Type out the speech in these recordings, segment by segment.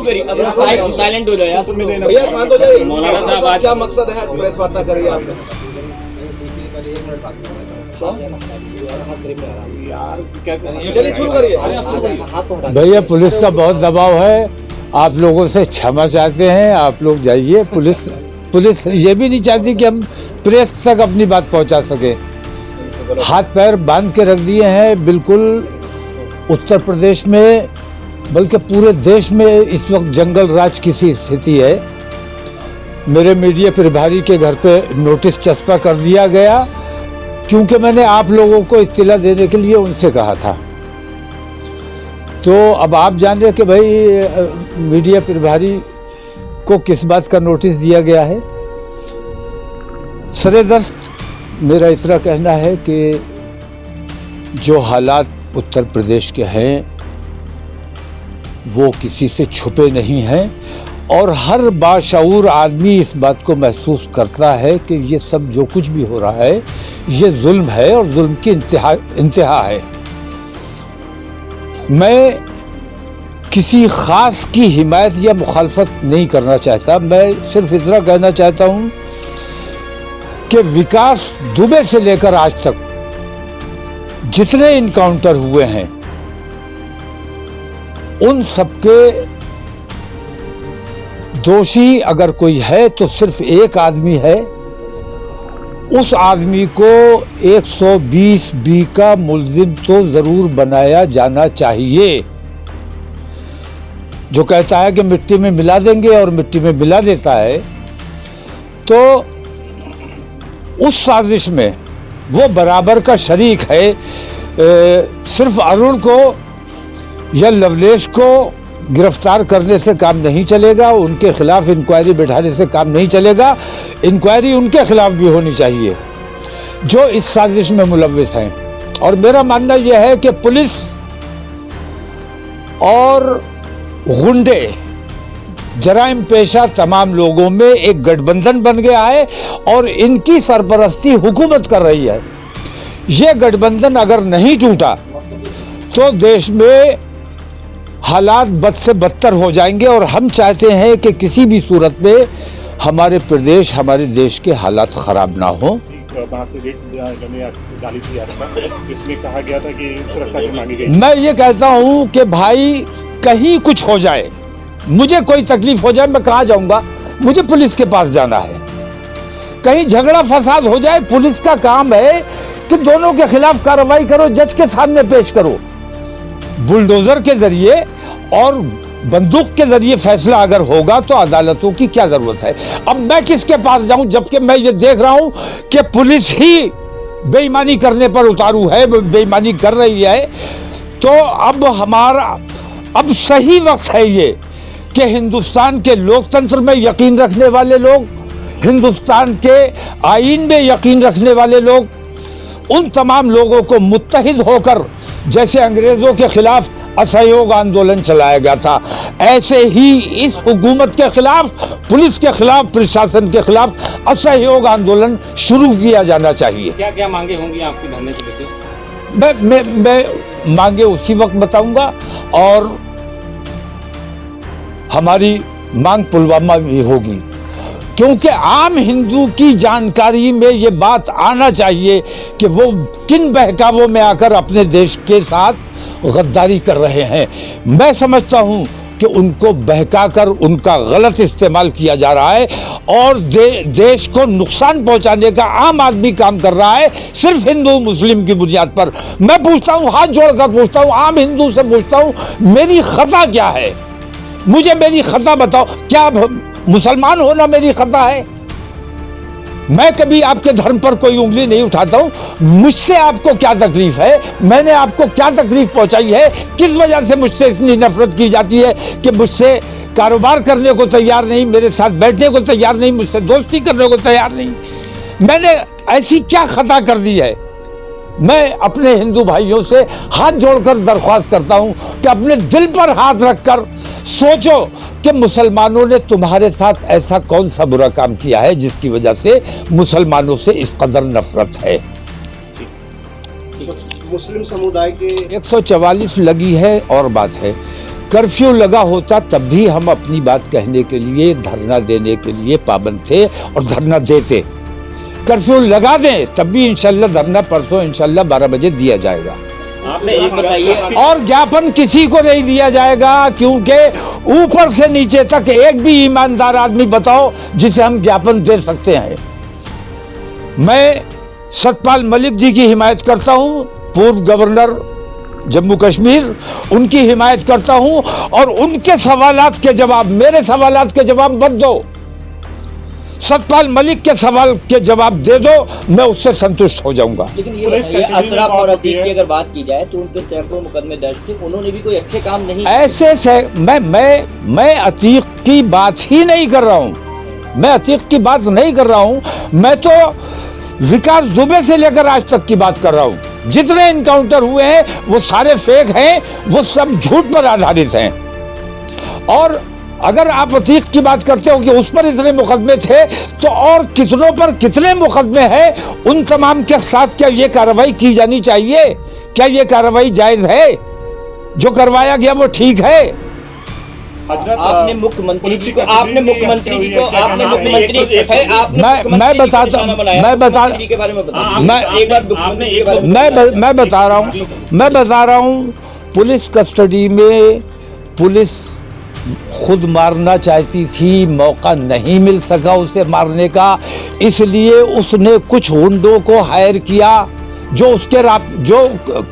करिए, अब साइलेंट हो जाओ यार। भैया शांत हो जाइए। मौलाना साहब आज क्या मकसद है प्रेस वार्ता करिए आपने? चलिए शुरू करिए। भैया पुलिस का बहुत दबाव है, आप लोगों से क्षमा चाहते हैं। आप लोग जाइए। पुलिस ये भी नहीं चाहती कि हम प्रेस तक अपनी बात पहुंचा सके। हाथ पैर बांध के रख दिए हैं। बिल्कुल उत्तर प्रदेश में बल्कि पूरे देश में इस वक्त जंगल राज की सी स्थिति है। मेरे मीडिया प्रभारी के घर पे नोटिस चस्पा कर दिया गया, क्योंकि मैंने आप लोगों को इत्तला देने के लिए उनसे कहा था। तो अब आप जान रहे कि भाई मीडिया प्रभारी को किस बात का नोटिस दिया गया है। सरेदस्त मेरा इतना कहना है कि जो हालात उत्तर प्रदेश के हैं वो किसी से छुपे नहीं हैं और हर बाशऊर आदमी इस बात को महसूस करता है कि ये सब जो कुछ भी हो रहा है ये जुल्म है और जुल्म की इंतहा है। मैं किसी खास की हिमायत या मुखालफत नहीं करना चाहता। मैं सिर्फ इतना कहना चाहता हूँ कि विकास दुबे से लेकर आज तक जितने इनकाउंटर हुए हैं उन सबके दोषी अगर कोई है तो सिर्फ एक आदमी है। उस आदमी को 120B का मुल्जिम तो जरूर बनाया जाना चाहिए। जो कहता है कि मिट्टी में मिला देंगे और मिट्टी में मिला देता है, तो उस साजिश में वो बराबर का शरीक है। सिर्फ अरुण को या लवलेश को गिरफ्तार करने से काम नहीं चलेगा, उनके खिलाफ इंक्वायरी बैठाने से काम नहीं चलेगा। इंक्वायरी उनके खिलाफ भी होनी चाहिए जो इस साजिश में मुलव्विस हैं। और मेरा मानना यह है कि पुलिस और गुंडे जराइम पेशा तमाम लोगों में एक गठबंधन बन गया है और इनकी सरपरस्ती हुकूमत कर रही है। ये गठबंधन अगर नहीं टूटा तो देश में हालात बद से बदतर हो जाएंगे और हम चाहते हैं कि किसी भी सूरत में हमारे प्रदेश, हमारे देश के हालात खराब ना हो। इसमें कहा गया था कि सुरक्षा की मांगी गई। मैं ये कहता हूं कि भाई कहीं कुछ हो जाए, मुझे कोई तकलीफ हो जाए, मैं कहाँ जाऊंगा? मुझे पुलिस के पास जाना है। कहीं झगड़ा फसाद हो जाए, पुलिस का काम है कि दोनों के खिलाफ कार्रवाई करो, जज के सामने पेश करो। बुलडोजर के जरिए और बंदूक के जरिए फैसला अगर होगा तो अदालतों की क्या जरूरत है? अब मैं किसके पास जाऊं जबकि मैं ये देख रहा हूं कि पुलिस ही बेईमानी करने पर उतारू है, बेईमानी कर रही है। तो अब सही वक्त है ये कि हिंदुस्तान के लोकतंत्र में यकीन रखने वाले लोग, हिंदुस्तान के आईन में यकीन रखने वाले लोग, उन तमाम लोगों को मुत्तहिद होकर, जैसे अंग्रेजों के खिलाफ असहयोग आंदोलन चलाया गया था, ऐसे ही इस हुकूमत के खिलाफ, पुलिस के खिलाफ, प्रशासन के खिलाफ असहयोग आंदोलन शुरू किया जाना चाहिए। क्या क्या मांगे होंगी आपके धरने से लेकर? मैं मांगे उसी वक्त बताऊंगा। और हमारी मांग पुलवामा भी होगी, क्योंकि आम हिंदू की जानकारी में ये बात आना चाहिए कि वो किन बहकावों में आकर अपने देश के साथ गद्दारी कर रहे हैं। मैं समझता हूं कि उनको बहकाकर उनका गलत इस्तेमाल किया जा रहा है और देश को नुकसान पहुंचाने का आम आदमी काम कर रहा है, सिर्फ हिंदू मुस्लिम की बुनियाद पर। मैं पूछता हूं, हाथ जोड़कर पूछता हूं, आम हिंदू से पूछता हूं, मेरी खता क्या है? मुझे मेरी खता बताओ। क्या मुसलमान होना मेरी खता है? मैं कभी आपके धर्म पर कोई उंगली नहीं उठाता हूं। मुझसे आपको क्या तकलीफ है? मैंने आपको क्या तकलीफ पहुंचाई है? किस वजह से मुझसे इतनी नफरत की जाती है कि मुझसे कारोबार करने को तैयार नहीं, मेरे साथ बैठने को तैयार नहीं, मुझसे दोस्ती करने को तैयार नहीं? मैंने ऐसी क्या खता कर दी है? मैं अपने हिंदू भाइयों से हाथ जोड़कर दरख्वास्त करता हूं कि अपने दिल पर हाथ रखकर सोचो कि मुसलमानों ने तुम्हारे साथ ऐसा कौन सा बुरा काम किया है जिसकी वजह से मुसलमानों से इस कदर नफरत है। मुस्लिम समुदाय के 144 लगी है और बात है, कर्फ्यू लगा होता तब भी हम अपनी बात कहने के लिए, धरना देने के लिए पाबंद थे और धरना देते। कर्फ्यू लगा दें तब भी इंशाल्लाह धरना परसों इंशाल्लाह 12 बजे दिया जाएगा। आपने एक बताइए, और ज्ञापन किसी को नहीं दिया जाएगा, क्योंकि ऊपर से नीचे तक एक भी ईमानदार आदमी बताओ जिसे हम ज्ञापन दे सकते हैं। मैं सतपाल मलिक जी की हिमायत करता हूं, पूर्व गवर्नर जम्मू कश्मीर, उनकी हिमायत करता हूं और उनके सवालात के जवाब, मेरे सवालात के जवाब मत दो, सतपाल मलिक के सवाल के जवाब दे दो, मैं उससे संतुष्ट हो जाऊंगा। लेकिन ये बताइए, अशरफ और अतीक की अगर बात की जाए तो उन पे सैकड़ों मुकदमे दर्ज थे, उन्होंने भी कोई अच्छे काम नहीं ऐसे से मैं अतीक की बात ही नहीं कर रहा हूं, मैं अतीक की बात नहीं कर रहा हूं, मैं तो विकास दुबे से लेकर आज तक की बात कर रहा हूं। जितने इनकाउंटर हुए हैं वो सारे फेक हैं, वो सब झूठ पर आधारित हैं। और अगर आप अतीक की बात करते हो कि उस पर इतने मुकदमे थे, तो और कितनों पर कितने मुकदमे हैं, उन तमाम के साथ क्या ये कार्रवाई की जानी चाहिए? क्या ये कार्रवाई जायज है? जो करवाया गया वो ठीक है? आपने मुख्यमंत्री जी को मैं बता रहा हूँ पुलिस कस्टडी में पुलिस खुद मारना चाहती थी, मौका नहीं मिल सका उसे मारने का, इसलिए उसने कुछ गुंडों को हायर किया जो उसके जो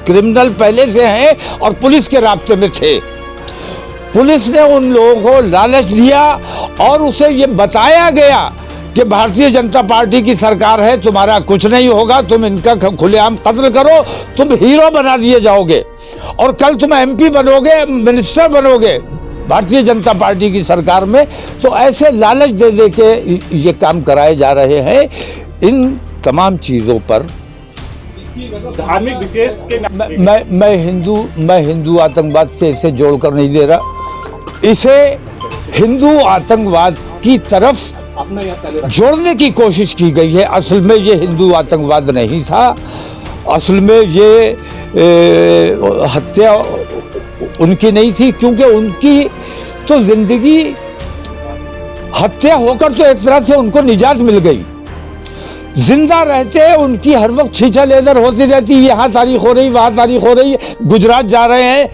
क्रिमिनल पहले से हैं और पुलिस के राब्ते में थे। पुलिस ने उन लोगों को लालच दिया और उसे ये बताया गया कि भारतीय जनता पार्टी की सरकार है, तुम्हारा कुछ नहीं होगा, तुम इनका खुलेआम कत्ल करो, तुम हीरो बना दिए जाओगे और कल तुम एमपी बनोगे, मिनिस्टर बनोगे भारतीय जनता पार्टी की सरकार में। तो ऐसे लालच दे दे के ये काम कराए जा रहे हैं। इन तमाम चीज़ों पर धार्मिक विशेष के मैं हिंदू आतंकवाद से इसे जोड़कर नहीं दे रहा, इसे हिंदू आतंकवाद की तरफ जोड़ने की कोशिश की गई है। असल में ये हिंदू आतंकवाद नहीं था, असल में ये हत्या उनकी नहीं थी, क्योंकि उनकी तो जिंदगी हत्या होकर तो एक तरह से उनको निजात मिल गई। जिंदा रहते उनकी हर वक्त खींचा लेदर होती रहती, यहाँ तारीख हो रही, वहाँ तारीख हो रही, गुजरात जा रहे हैं,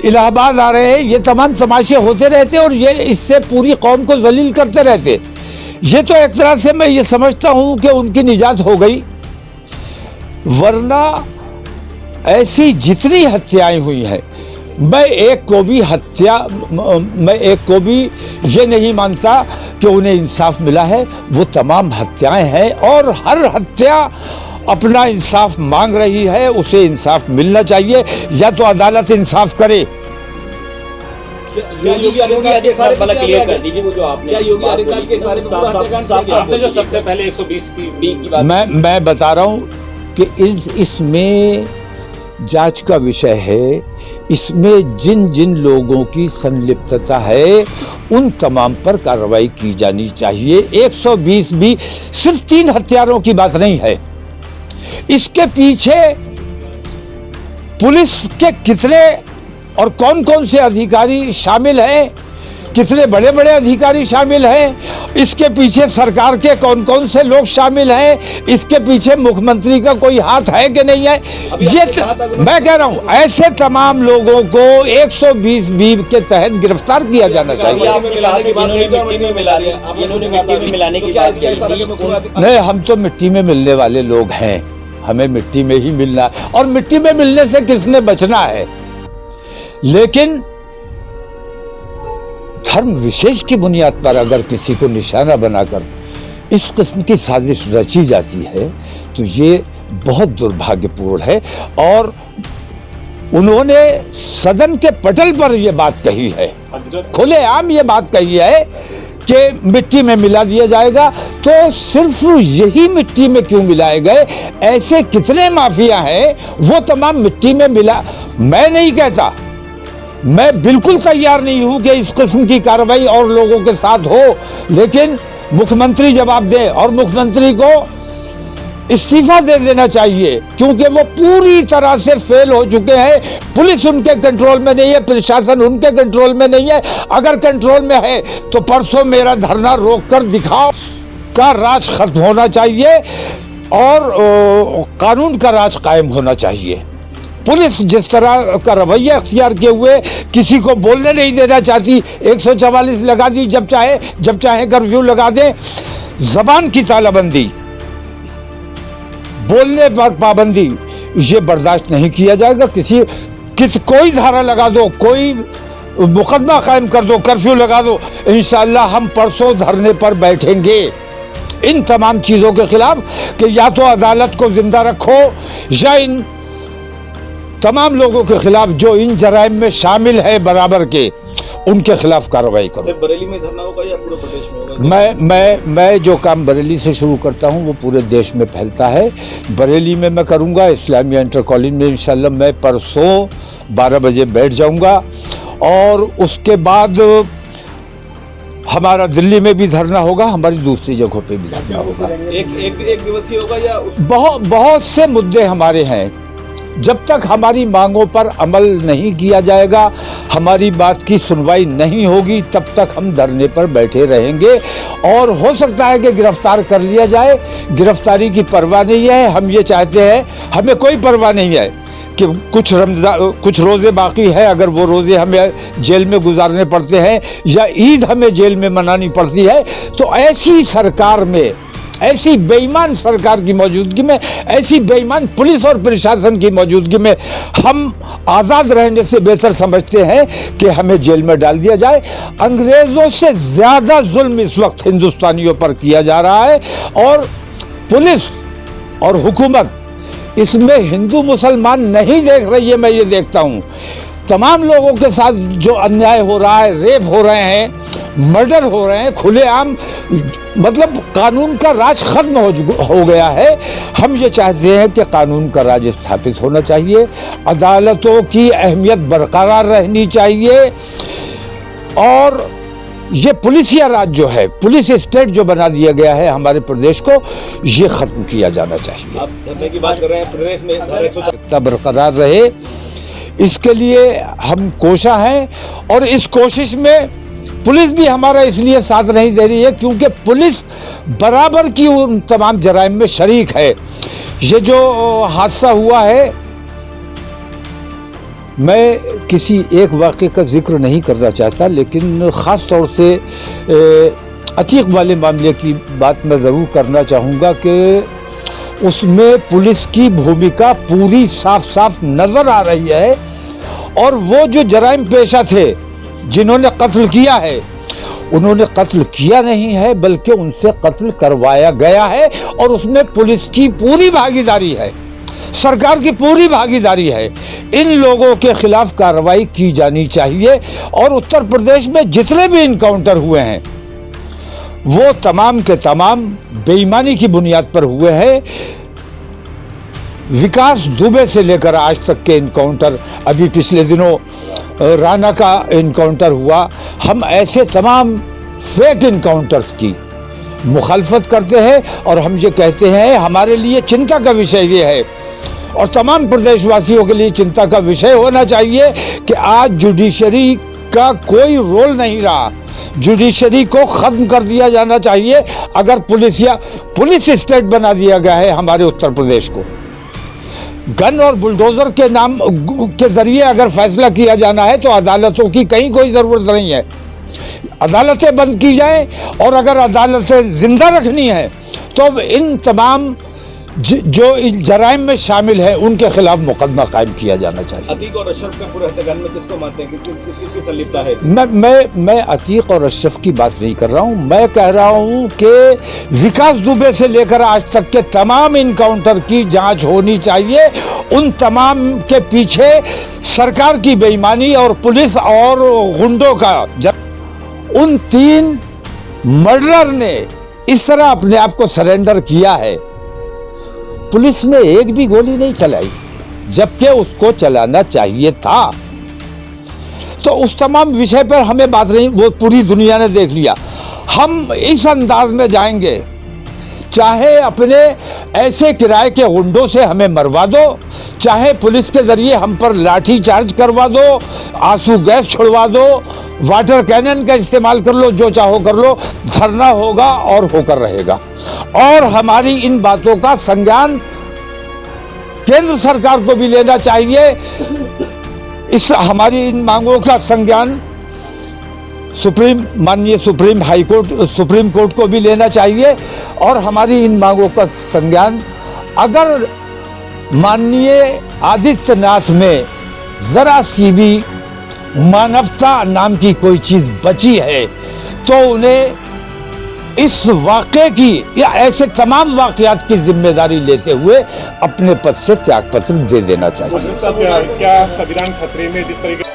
इलाहाबाद आ रहे हैं, ये तमाम तमाशे होते रहते और ये इससे पूरी कौम को जलील करते रहते। ये तो एक तरह से मैं ये समझता हूँ कि उनकी निजात हो गई, वरना ऐसी जितनी हत्याएं हुई हैं, मैं एक को भी ये नहीं मानता कि उन्हें इंसाफ मिला है। वो तमाम हत्याएं हैं और हर हत्या अपना इंसाफ मांग रही है, उसे इंसाफ मिलना चाहिए, या तो अदालत इंसाफ करे। योगी आदित्यनाथ के सारे क्लियर कर दीजिए वो जो आपने आपने जो सबसे पहले 120 की बात मैं बता रहा हूँ कि इसमें जांच का विषय है, इसमें जिन जिन लोगों की संलिप्तता है उन तमाम पर कार्रवाई की जानी चाहिए। 120 भी सिर्फ 3 हत्यारों की बात नहीं है, इसके पीछे पुलिस के कितने और कौन कौन से अधिकारी शामिल हैं, कितने बड़े बड़े अधिकारी शामिल हैं, इसके पीछे सरकार के कौन कौन से लोग शामिल हैं, इसके पीछे मुख्यमंत्री का कोई हाथ है कि नहीं है, ये मैं कह रहा हूं ऐसे तमाम लोगों को 120 बी के तहत गिरफ्तार किया जाना चाहिए। नहीं, हम तो मिट्टी में मिलने वाले लोग हैं, हमें मिट्टी में ही मिलना है और मिट्टी में मिलने से किसने बचना है। लेकिन धर्म विशेष की बुनियाद पर अगर किसी को निशाना बनाकर इस किस्म की साजिश रची जाती है तो ये बहुत दुर्भाग्यपूर्ण है। और उन्होंने सदन के पटल पर यह बात कही है, खुलेआम ये बात कही है कि मिट्टी में मिला दिया जाएगा। तो सिर्फ यही मिट्टी में क्यों मिलाए गए? ऐसे कितने माफिया हैं वो तमाम मिट्टी में मिला। मैं नहीं कहता, मैं बिल्कुल तैयार नहीं हूं कि इस किस्म की कार्रवाई और लोगों के साथ हो, लेकिन मुख्यमंत्री जवाब दे और मुख्यमंत्री को इस्तीफा दे देना चाहिए, क्योंकि वो पूरी तरह से फेल हो चुके हैं। पुलिस उनके कंट्रोल में नहीं है, प्रशासन उनके कंट्रोल में नहीं है। अगर कंट्रोल में है तो परसों मेरा धरना रोककर दिखाओ। का राज खत्म होना चाहिए और कानून का राज कायम होना चाहिए। पुलिस जिस तरह का रवैया अख्तियार किए हुए किसी को बोलने नहीं देना चाहती, 144 लगा दी, जब चाहे कर्फ्यू लगा दें, जबान की तालाबंदी, बोलने पर पाबंदी, ये बर्दाश्त नहीं किया जाएगा। कोई धारा लगा दो, कोई मुकदमा कायम कर दो, कर्फ्यू लगा दो, इंशाअल्लाह हम परसों धरने पर बैठेंगे इन तमाम चीज़ों के खिलाफ कि या तो अदालत को जिंदा रखो या इन तमाम लोगों के खिलाफ जो इन जराइम में शामिल है बराबर के, उनके खिलाफ कार्रवाई करो। सिर्फ बरेली में धरना होगा या पूरे प्रदेश में होगा? मैं जो काम बरेली से शुरू करता हूं वो पूरे देश में फैलता है। बरेली में मैं करूंगा, इस्लामिया इंटर कॉलेज में इंशाल्लाह मैं परसों 12 बजे बैठ जाऊंगा, और उसके बाद हमारा दिल्ली में भी धरना होगा, हमारी दूसरी जगहों पे भी धरना होगा। एक दिवसीय होगा या बहुत से मुद्दे हमारे हैं। जब तक हमारी मांगों पर अमल नहीं किया जाएगा, हमारी बात की सुनवाई नहीं होगी, तब तक हम धरने पर बैठे रहेंगे। और हो सकता है कि गिरफ्तार कर लिया जाए, गिरफ्तारी की परवाह नहीं है। हम ये चाहते हैं, हमें कोई परवाह नहीं है कि कुछ रोज़े बाकी है, अगर वो रोज़े हमें जेल में गुजारने पड़ते हैं या ईद हमें जेल में मनानी पड़ती है, तो ऐसी सरकार में, ऐसी बेईमान सरकार की मौजूदगी में, ऐसी बेईमान पुलिस और प्रशासन की मौजूदगी में हम आज़ाद रहने से बेहतर समझते हैं कि हमें जेल में डाल दिया जाए। अंग्रेज़ों से ज़्यादा जुल्म इस वक्त हिंदुस्तानियों पर किया जा रहा है, और पुलिस और हुकूमत इसमें हिंदू मुसलमान नहीं देख रही है। मैं ये देखता हूँ तमाम लोगों के साथ जो अन्याय हो रहा है, रेप हो रहे हैं, मर्डर हो रहे हैं खुलेआम, मतलब कानून का राज खत्म हो गया है। हम ये चाहते हैं कि कानून का राज स्थापित होना चाहिए, अदालतों की अहमियत बरकरार रहनी चाहिए, और ये पुलिसिया राज जो है, पुलिस स्टेट जो बना दिया गया है हमारे प्रदेश को, ये खत्म किया जाना चाहिए। आप धरने की बात कर रहे हैं, प्रदेश में धारा 144 बरकरार रहे, इसके लिए हम कोशा हैं। और इस कोशिश में पुलिस भी हमारा इसलिए साथ नहीं दे रही है क्योंकि पुलिस बराबर की उन तमाम जराइम में शरीक है। ये जो हादसा हुआ है, मैं किसी एक वाक़े का जिक्र नहीं करना चाहता, लेकिन ख़ास तौर से अतीक वाले मामले की बात मैं ज़रूर करना चाहूँगा कि उसमें पुलिस की भूमिका पूरी साफ साफ नज़र आ रही है। और वो जो जराइम पेशा थे जिन्होंने कत्ल किया है, उन्होंने कत्ल किया नहीं है बल्कि उनसे कत्ल करवाया गया है, और उसमें पुलिस की पूरी भागीदारी है, सरकार की पूरी भागीदारी है। इन लोगों के खिलाफ कार्रवाई की जानी चाहिए। और उत्तर प्रदेश में जितने भी इनकाउंटर हुए हैं वो तमाम के तमाम बेईमानी की बुनियाद पर हुए हैं। विकास दुबे से लेकर आज तक के इनकाउंटर, अभी पिछले दिनों राणा का इनकाउंटर हुआ, हम ऐसे तमाम फेक इनकाउंटर्स की मुखालफत करते हैं। और हम ये कहते हैं, हमारे लिए चिंता का विषय ये है और तमाम प्रदेशवासियों के लिए चिंता का विषय होना चाहिए कि आज जुडिशरी का कोई रोल नहीं रहा। जुडिशरी को खत्म कर दिया जाना चाहिए। अगर पुलिस स्टेट बना दिया गया है हमारे उत्तर प्रदेश को, गन और बुलडोजर के नाम के जरिए अगर फैसला किया जाना है तो अदालतों की कहीं कोई ज़रूरत नहीं है। अदालतें बंद की जाएं, और अगर अदालतें जिंदा रखनी है तो इन तमाम जो इन जराइम में शामिल है उनके खिलाफ मुकदमा कायम किया जाना चाहिए। अतीक और अशरफ के पूरे हत्याकांड में किसको मानते हैं, किसकी संलिप्तता है? मैं अतीक और अशरफ की बात नहीं कर रहा हूँ। मैं कह रहा हूँ कि विकास दुबे से लेकर आज तक के तमाम इनकाउंटर की जांच होनी चाहिए। उन तमाम के पीछे सरकार की बेईमानी और पुलिस और गुंडों का, उन 3 मर्डरर ने इस तरह अपने आप को सरेंडर किया है। पुलिस ने एक भी गोली नहीं चलाई, जबकि उसको चलाना चाहिए था। तो उस तमाम विषय पर हमें बात नहीं, वो पूरी दुनिया ने देख लिया। हम इस अंदाज में जाएंगे चाहे अपने ऐसे किराए के गुंडों से हमें मरवा दो, चाहे पुलिस के जरिए हम पर लाठी चार्ज करवा दो, आंसू गैस छुड़वा दो, वाटर कैनन का इस्तेमाल कर लो, जो चाहो कर लो, धरना होगा और होकर रहेगा। और हमारी इन बातों का संज्ञान केंद्र सरकार को भी लेना चाहिए। इस हमारी इन मांगों का संज्ञान माननीय सुप्रीम कोर्ट को भी लेना चाहिए। और हमारी इन मांगों का संज्ञान अगर माननीय आदित्यनाथ में जरा सी भी मानवता नाम की कोई चीज बची है तो उन्हें इस वाक़े की या ऐसे तमाम वाक़यात की जिम्मेदारी लेते हुए अपने पद से त्यागपत्र दे देना चाहिए। क्या संविधान खतरे में जिस तरीके